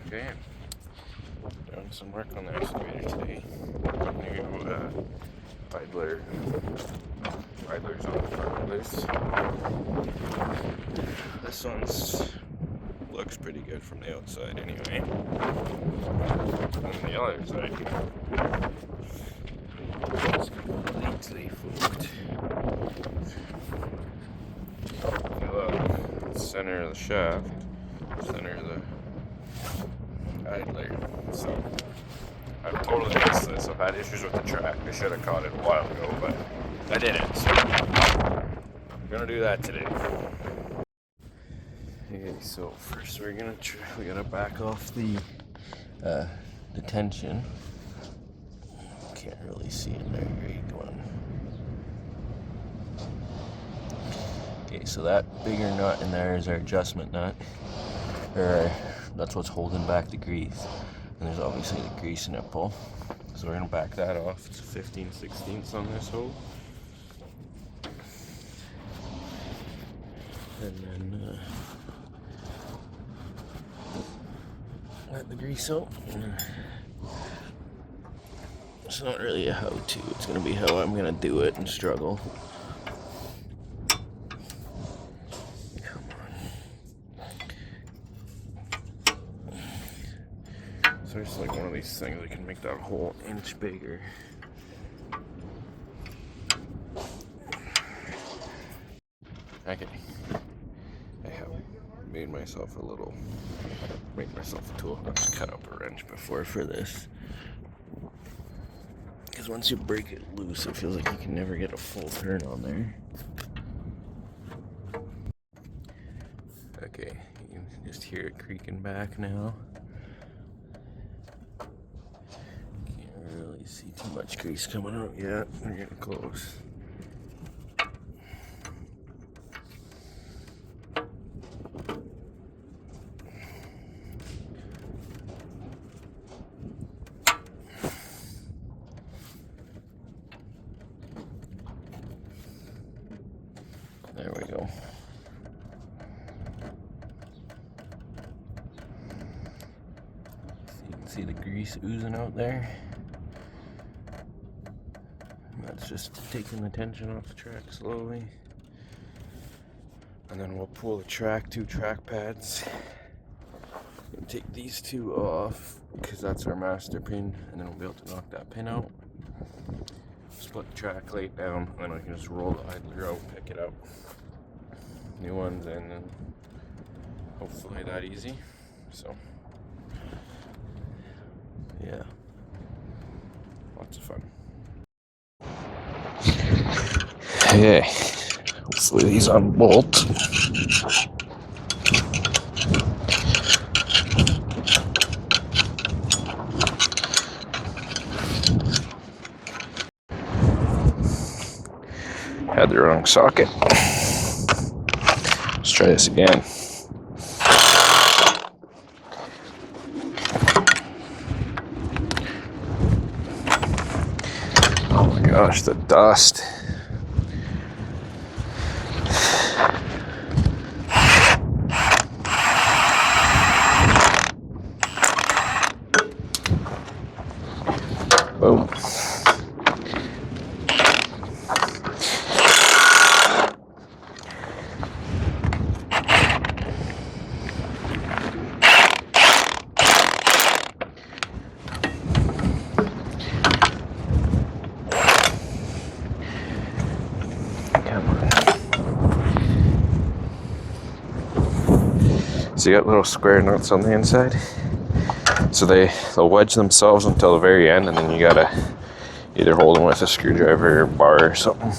Okay, doing some work on the excavator today. New idlers on the front of this. This one's looks pretty good from the outside anyway. And the other side, it's completely fluked. The center of the shaft, center of the idler. So I've totally missed this. I've had issues with the track. I should have caught it a while ago, but I didn't. So I'm gonna do that today. Okay, so first we gotta back off the detention. Can't really see it there. Great one. Okay, so that bigger nut in there is our adjustment nut. That's what's holding back the grease. And there's obviously the grease nipple. So we're gonna back that off. It's 15/16 on this hole. And then let the grease out. It's not really a how-to. It's gonna be how I'm gonna do it and struggle. So it's like one of these things that can make that hole an inch bigger. Okay. I have made myself a tool. I've cut up a wrench before for this. Because once you break it loose, it feels like you can never get a full turn on there. Okay, you can just hear it creaking back now. See too much grease coming out yet. We're getting close. There we go. So you can see the grease oozing out there. That's just taking the tension off the track slowly. And then we'll pull the two track pads. And take these two off because that's our master pin, and then we'll be able to knock that pin out. Split the track plate down, and then I can just roll the idler out, pick it out. New ones in, and hopefully that easy. So, yeah, lots of fun. Okay, hopefully these unbolt. Had the wrong socket. Let's try this again. Oh my gosh, the dust. Boom. So you got little square nuts on the inside. So they'll wedge themselves until the very end, and then you gotta either hold them with a screwdriver or bar or something.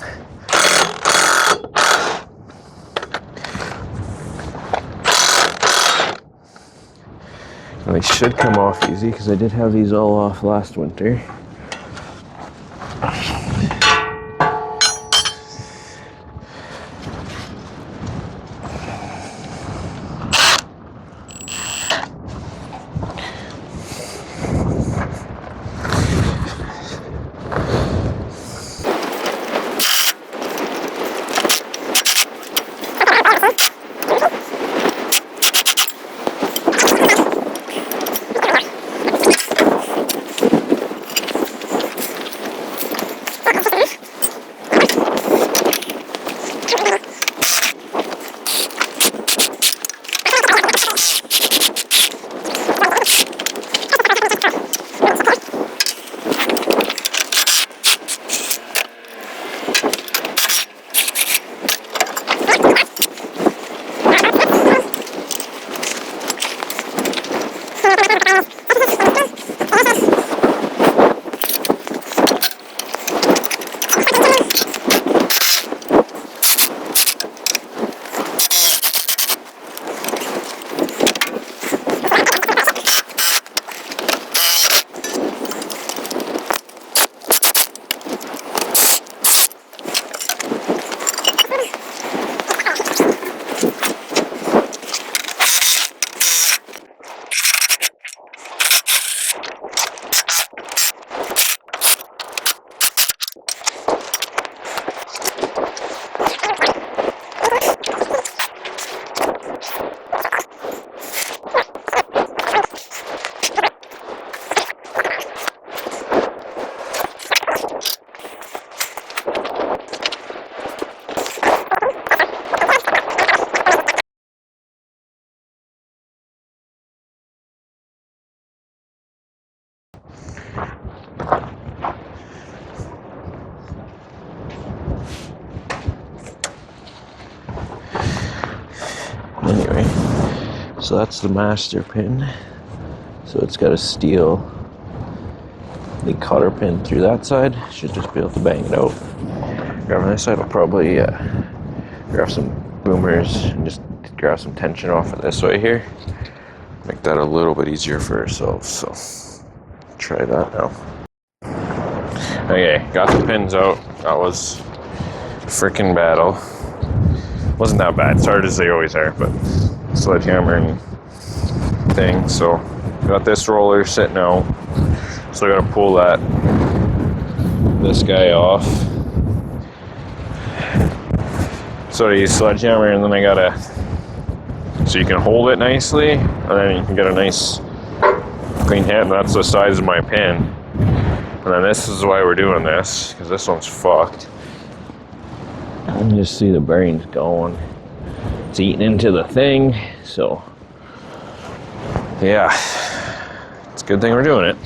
And they should come off easy because I did have these all off last winter. Anyway, so that's the master pin. So it's got a steel the cotter pin through that side. Should just be able to bang it out. Grabbing this side, I'll probably grab some boomers and just grab some tension off of this way here. Make that a little bit easier for ourselves. So try that now. Okay, got the pins out. That was a freaking battle. Wasn't that bad. It's hard as they always are, but sledgehammer and thing. So got this roller sitting out. So I gotta pull this guy off. So I use sledgehammer, and then I gotta, so you can hold it nicely, and then you can get a nice clean hit, and that's the size of my pin. And then this is why we're doing this, because this one's fucked. You can just see the bearings going. It's eating into the thing, so yeah, it's a good thing we're doing it.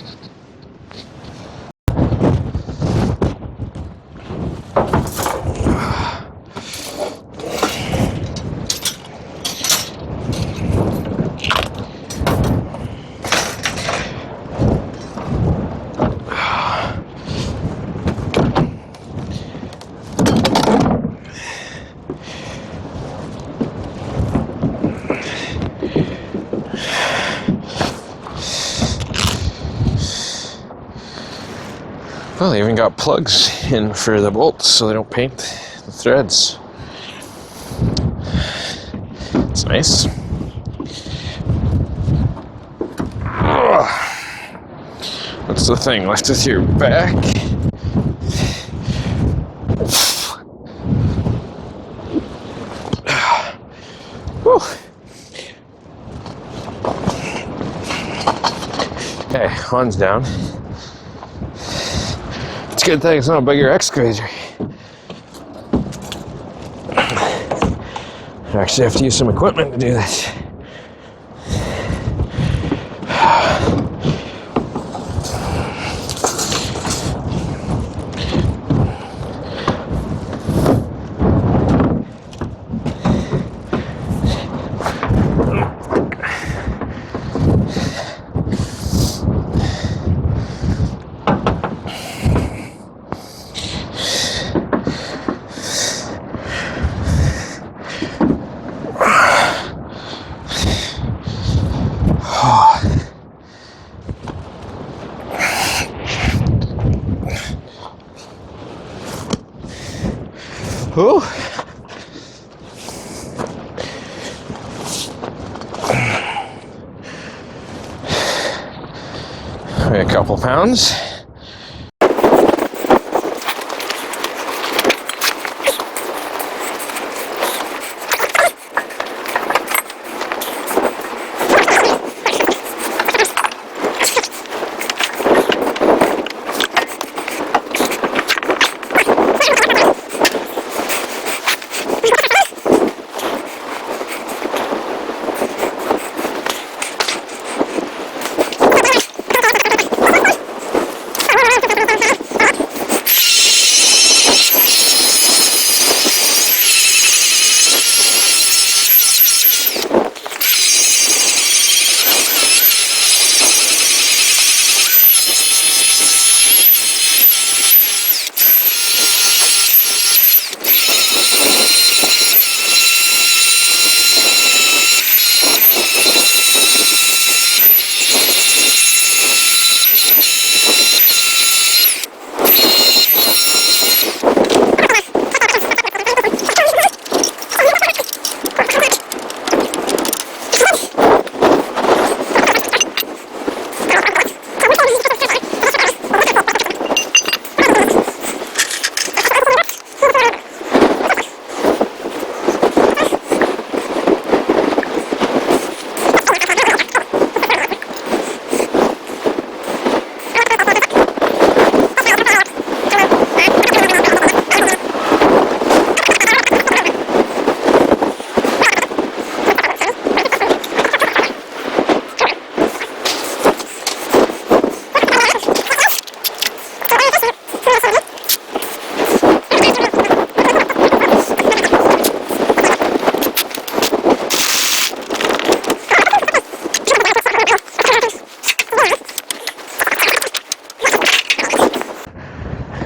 Well, they even got plugs in for the bolts so they don't paint the threads. It's nice. That's the thing, left with your back. Okay, one's down. It's a good thing it's not a bigger excavator. I actually have to use some equipment to do this. Whew. A couple pounds.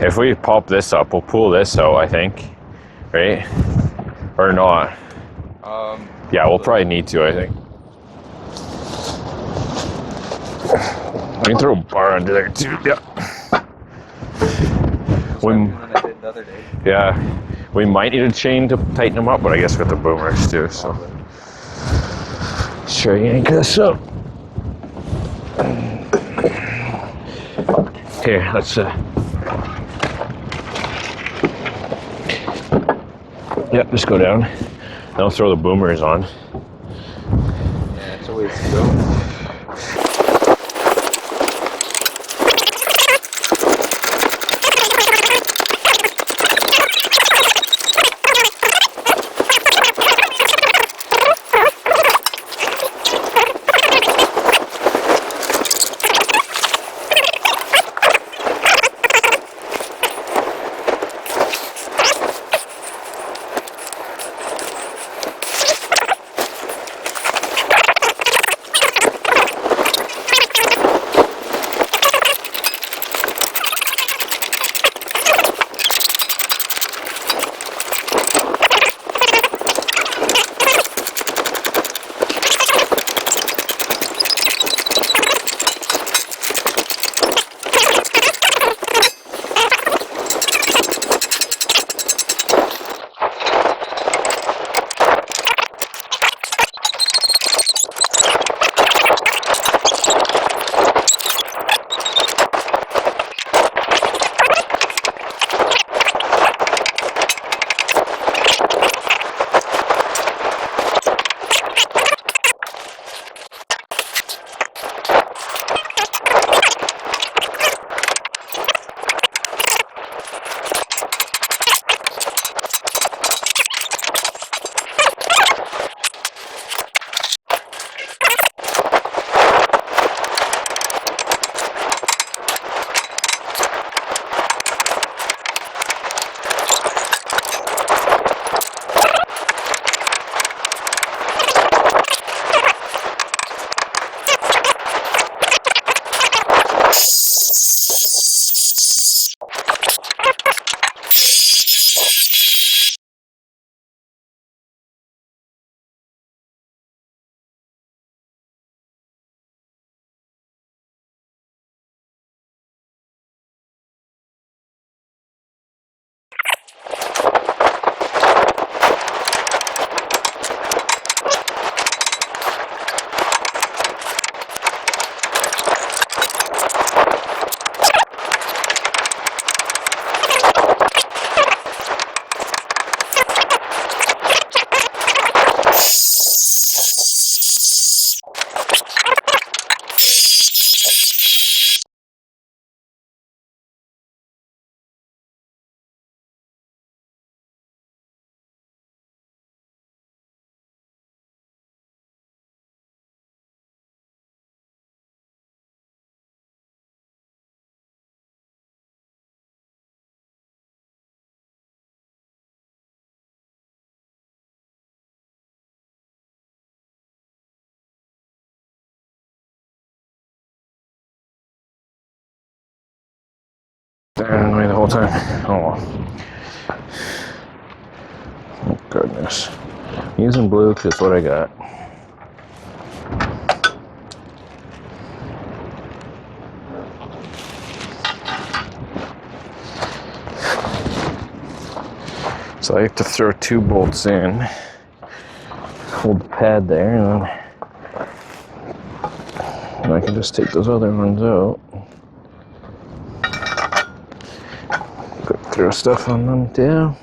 If we pop this up, we'll pull this out, I think, right? Or not? Yeah, we'll probably need to, I think. We can throw a bar under there too. Yeah. Yeah, we might need a chain to tighten them up, but I guess with the boomers too. So sure, yank this up. Here, let's. Yep, just go down. Then I'll throw the boomers on. Yeah, it's a ways to go. Anyway, the whole time. Oh well. Oh goodness. I'm using blue because it's what I got. So I have to throw 2 bolts in, hold the pad there, and I can just take those other ones out. Throw stuff on them too.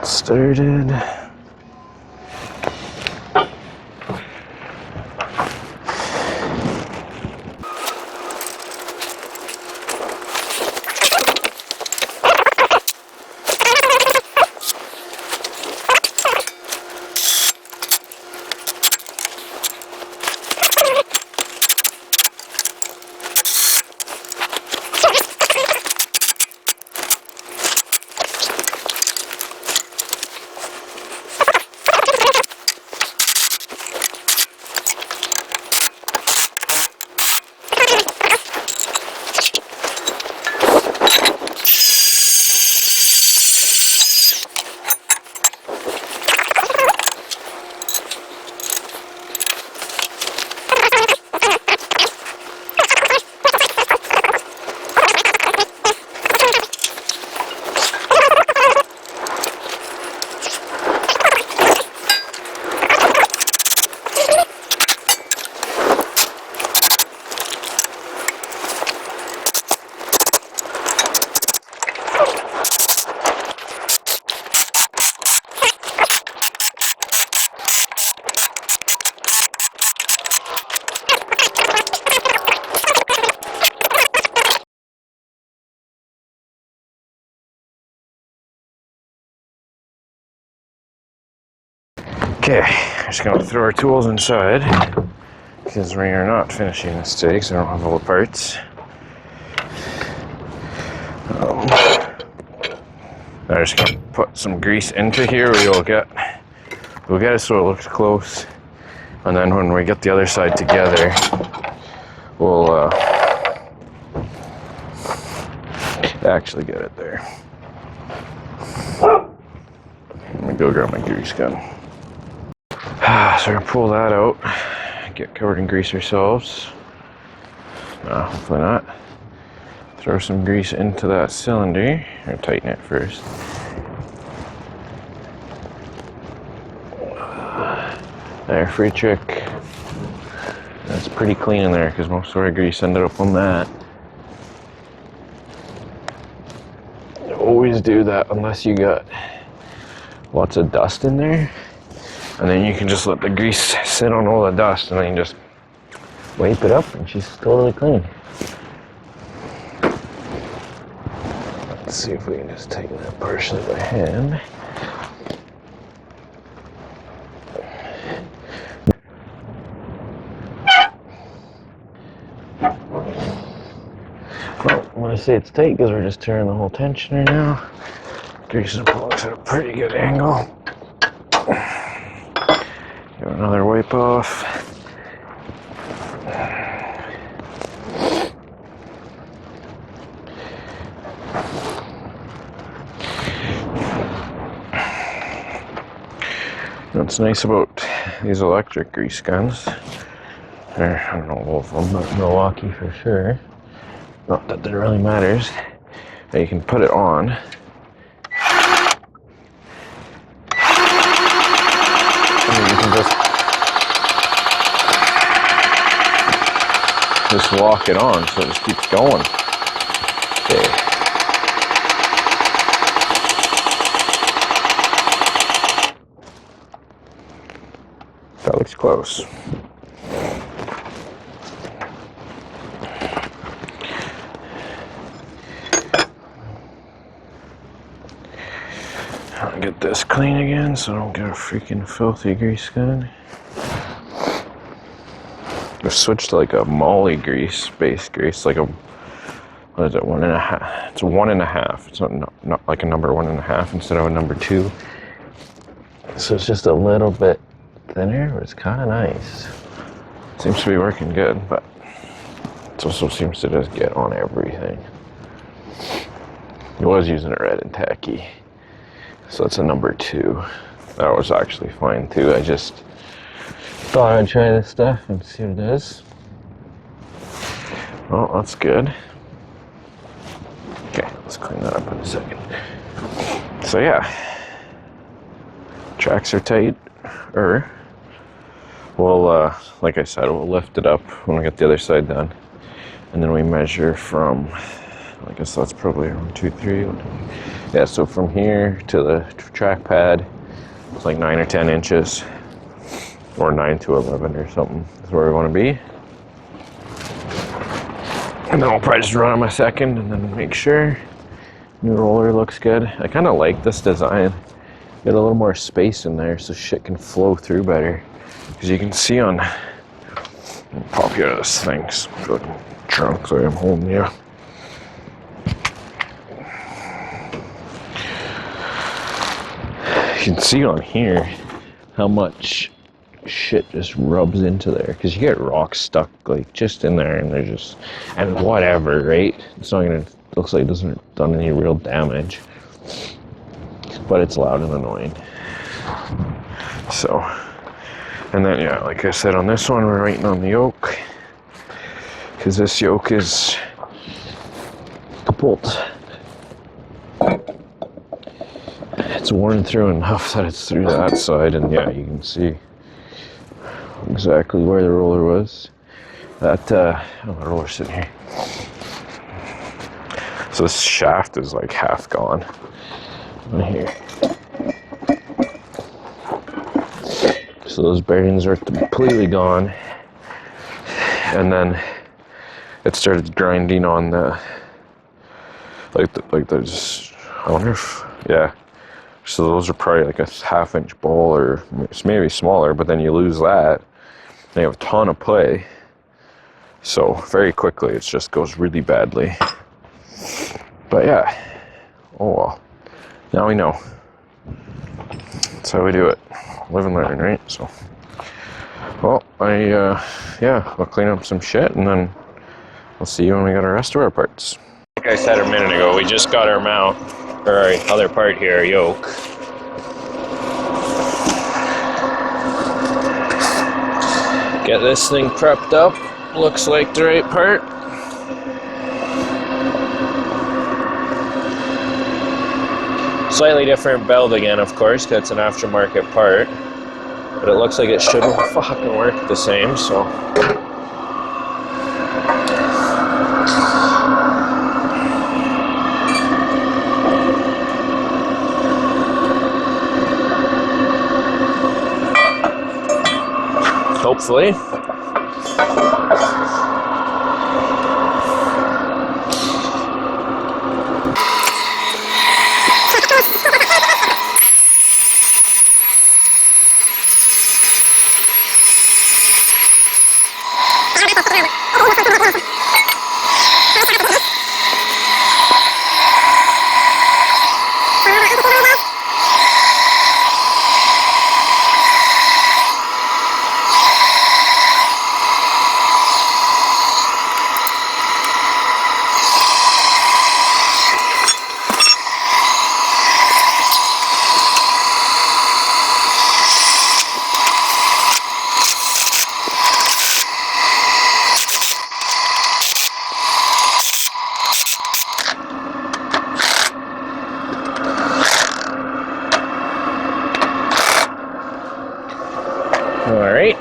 Started. Okay, just gonna throw our tools inside because we are not finishing this today because I don't have all the parts. I'm just gonna put some grease into here. We'll get it so it looks close, and then when we get the other side together, we'll actually get it there. Let me go grab my grease gun. So we're gonna pull that out, get covered in grease ourselves. No, hopefully not. Throw some grease into that cylinder, or tighten it first. There, free trick. That's pretty clean in there because most of our grease ended up on that. You always do that unless you got lots of dust in there. And then you can just let the grease sit on all the dust and then you just wipe it up and she's totally clean. Let's see if we can just tighten that partially by hand. Well, when I say it's tight because we're just tearing the whole tensioner now. Grease and plugs at a pretty good angle. Give another wipe off. What's nice about these electric grease guns, I don't know all of them, but Milwaukee for sure, not that it really matters, that you can put it on and you can just lock it on so it just keeps going. Okay. That looks close. I'll get this clean again so I don't get a freaking filthy grease gun. I've switched to like a moly grease, base grease, like a, what is it, 1.5? It's a 1.5. It's not like a number 1.5 instead of a number 2. So it's just a little bit thinner, but it's kind of nice. Seems to be working good, but it also seems to just get on everything. I was using a red and tacky, so it's a number 2. That was actually fine too. I just thought I'd try this stuff and see what it is. Well, that's good. Okay, let's clean that up in a second. So yeah, tracks are tight. We'll, like I said, we'll lift it up when we get the other side done. And then we measure from, I guess that's probably around 2, 3. Yeah, so from here to the track pad, it's like 9 or 10 inches. Or 9 to 11 or something. That's where we want to be. And then we'll probably just run them a second and then make sure. New roller looks good. I kind of like this design. Get a little more space in there so shit can flow through better. Because you can see on, I'll pop you out of this thing, fucking trunk, so I'm holding you. You can see on here how much shit just rubs into there. Because you get rocks stuck like just in there, and they're just, and whatever, right? It's not gonna, looks like it doesn't done any real damage, but it's loud and annoying. So. And then, yeah, like I said, on this one, we're waiting on the yoke. Because this yoke is the bolt. It's worn through enough that it's through that side. And yeah, you can see exactly where the roller was. That, oh, the roller's sitting here. So this shaft is like half gone. Right here. So those bearings are completely gone, and then it started grinding on the, like there's, I wonder if, yeah, So those are probably like a 1/2 inch ball, or it's maybe smaller, but then you lose that. They have a ton of play. So very quickly it just goes really badly. But yeah, oh well. Now we know. That's how we do it. Live and learn, right? So, well, yeah, I'll clean up some shit and then we'll see you when we got our rest of our parts. Like I said a minute ago, we just got our mount, or our other part here, our yoke. Get this thing prepped up. Looks like the right part. Slightly different belt again, of course, because it's an aftermarket part. But it looks like it should fucking work the same, so. Hopefully. All right.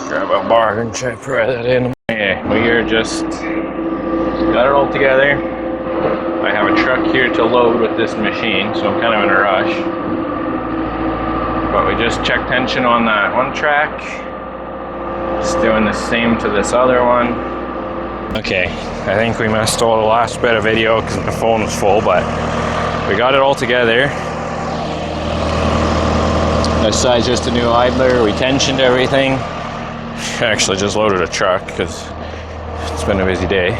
Grab a bar and try to pry that in. Okay, we are just got it all together. I have a truck here to load with this machine, so I'm kind of in a rush. But we just checked tension on that one track. Just doing the same to this other one. Okay, I think we missed all the last bit of video because my phone was full, but we got it all together. This side's just a new idler. We tensioned everything. I actually just loaded a truck because it's been a busy day.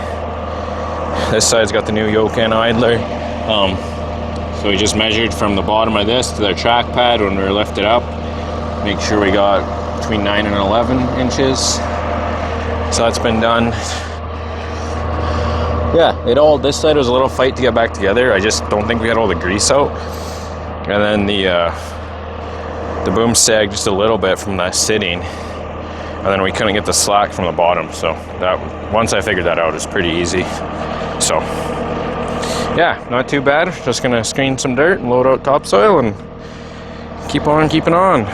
This side's got the new yoke and idler. So we just measured from the bottom of this to the track pad when we were lifted up. Make sure we got between 9 and 11 inches. So that's been done. Yeah, this side was a little fight to get back together. I just don't think we had all the grease out. And then the boom sagged just a little bit from that sitting. And then we couldn't get the slack from the bottom. So that once I figured that out, it's pretty easy. So yeah, not too bad. Just gonna screen some dirt and load out topsoil and keep on keeping on.